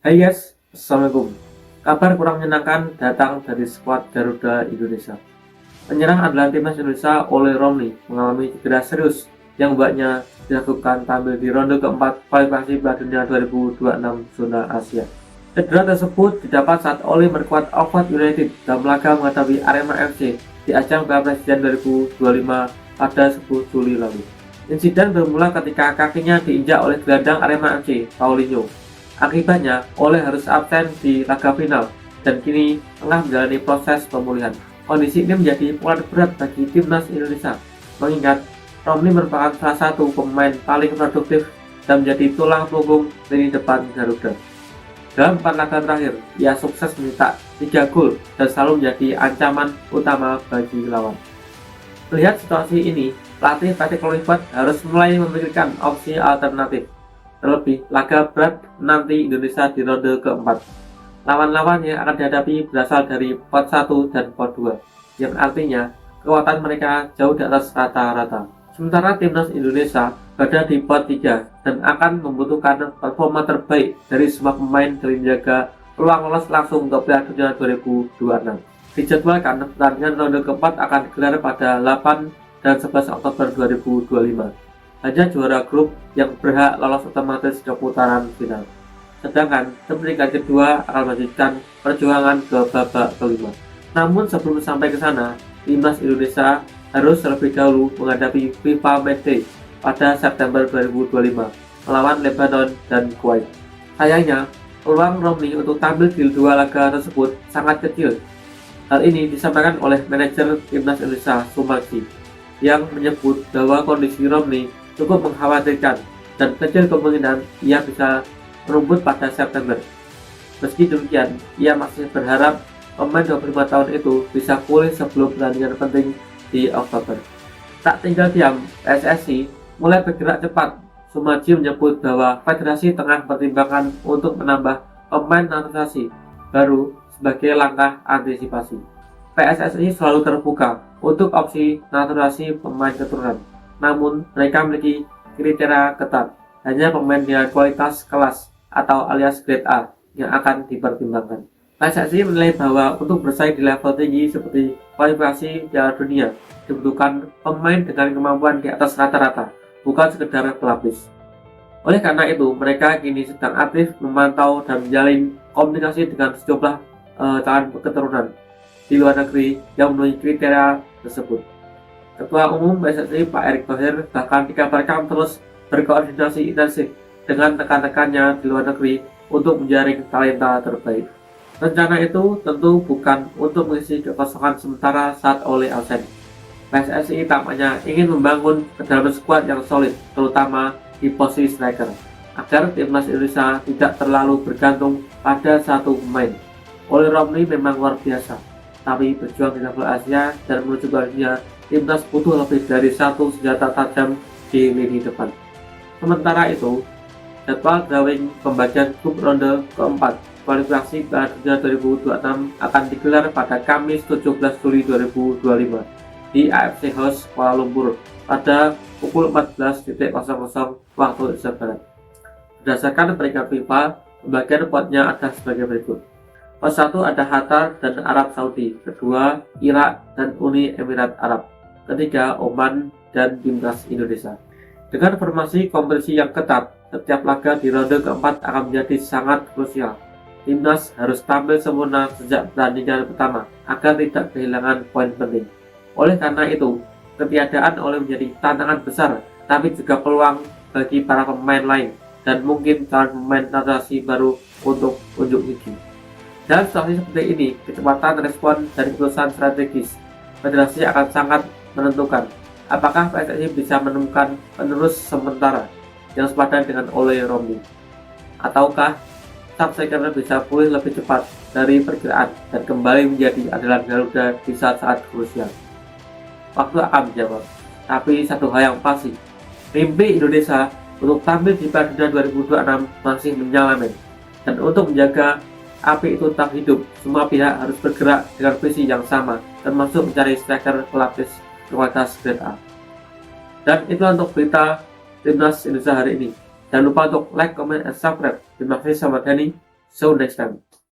Hai guys, Assalamualaikum. Kabar kurang menyenangkan datang dari skuad Garuda Indonesia. Penyerang andalan timnas Indonesia Ole Romney mengalami cedera serius yang membuatnya dilakukan tampil di ronde keempat kualifikasi Piala Dunia 2026 zona Asia. Cedera tersebut didapat saat Ole memperkuat Oxford United dalam laga menghadapi Arema FC di ajang Piala Presiden 2025 pada 10 Juli lalu. Insiden bermula ketika kakinya diinjak oleh gelandang Arema FC, Paulinho. Akibatnya, Ole harus absen di laga final dan kini tengah menjalani proses pemulihan. Kondisi ini menjadi pukulan berat bagi timnas Indonesia, mengingat Romney merupakan salah satu pemain paling produktif dan menjadi tulang punggung lini depan Garuda. Dalam 4 laga terakhir, ia sukses mencetak 3 gol dan selalu menjadi ancaman utama bagi lawan. Melihat situasi ini, pelatih Patrick Kluivert harus mulai memikirkan opsi alternatif. Terlebih, laga berat nanti Indonesia di ronde keempat. Lawan-lawan yang akan dihadapi berasal dari pot 1 dan pot 2, yang artinya kekuatan mereka jauh di atas rata-rata. Sementara timnas Indonesia berada di pot 3 dan akan membutuhkan performa terbaik dari semua pemain demi menjaga peluang lolos langsung ke Piala Dunia 2026. Dijadwalkan pertandingan ronde keempat akan digelar pada 8 dan 11 Oktober 2025. Hanya juara grup yang berhak lolos otomatis ke putaran final. Sedangkan tim peringkat kedua akan melanjutkan perjuangan ke babak kelima. Namun sebelum sampai ke sana, timnas Indonesia harus terlebih dahulu menghadapi FIFA Matchday pada September 2025 melawan Lebanon dan Kuwait. Sayangnya, peluang Romney untuk tampil di dua laga tersebut sangat kecil. Hal ini disampaikan oleh manajer timnas Indonesia Sumarji yang menyebut bahwa kondisi Romney cukup mengkhawatirkan dan kecil kemungkinan ia bisa merumput pada September. Meski demikian, ia masih berharap pemain 25 tahun itu bisa pulih sebelum pertandingan penting di Oktober. Tak tinggal diam, PSSI mulai bergerak cepat. Sumarji menyebut bahwa federasi tengah mempertimbangkan untuk menambah pemain naturalisasi baru sebagai langkah antisipasi. PSSI selalu terbuka untuk opsi naturalisasi pemain keturunan. Namun, mereka memiliki kriteria ketat, hanya pemain dengan kualitas kelas atau alias grade A yang akan dipertimbangkan. PSSI menilai bahwa untuk bersaing di level tinggi seperti kualifikasi Piala Dunia dibutuhkan pemain dengan kemampuan di atas rata-rata, bukan sekedar pelapis. Oleh karena itu, mereka kini sedang aktif memantau dan menjalin komunikasi dengan sejumlah calon keturunan di luar negeri yang memenuhi kriteria tersebut. Ketua Umum PSSI Pak Erick Thohir bahkan dikabarkan terus berkoordinasi intensif dengan rekan-rekannya di luar negeri untuk menjaring talenta terbaik. Rencana itu tentu bukan untuk mengisi kekosongan sementara saat Ole absen. PSSI tampaknya ingin membangun kedalaman skuad yang solid, terutama di posisi striker, agar timnas Indonesia tidak terlalu bergantung pada satu pemain. Ole Romney memang luar biasa, tapi berjuang di level Asia dan menuju Dunia, timnas butuh lebih dari satu senjata tajam di lini depan. Sementara itu, jadwal drawing pembagian grup ronde keempat kualifikasi Piala Dunia 2026 akan digelar pada Kamis 17 Juli 2025 di AFC House Kuala Lumpur pada pukul 14.00 waktu Indonesia Barat. Berdasarkan peringkat FIFA, pembagian potnya ada sebagai berikut. Pot 1 ada Qatar dan Arab Saudi, kedua Irak dan Uni Emirat Arab, ketiga Oman dan timnas Indonesia. Dengan formasi kompetisi yang ketat, setiap laga di ronde keempat akan menjadi sangat krusial. Timnas harus tampil sempurna sejak pertandingan pertama agar tidak kehilangan poin penting. Oleh karena itu, ketiadaan Ole menjadi tantangan besar, tapi juga peluang bagi para pemain lain dan mungkin calon pemain naturalisasi baru untuk unjuk gigi. Dalam situasi seperti ini, kecepatan respon dan keputusan strategis federasi akan sangat menentukan apakah PSSI bisa menemukan penerus sementara yang sepadan dengan Ole Romney, ataukah sang striker bisa pulih lebih cepat dari perkiraan dan kembali menjadi andalan Garuda di saat-saat krusial. Waktu akan menjawab, tapi satu hal yang pasti, mimpi Indonesia untuk tampil di Piala Dunia 2026 masih menyala, dan untuk menjaga api itu tetap hidup, semua pihak harus bergerak dengan visi yang sama, termasuk mencari striker pelapis kualitas grade A. Dan itulah untuk berita timnas Indonesia hari ini. Jangan lupa untuk like, comment, dan subscribe. Terima kasih, sama Dani. See you next time.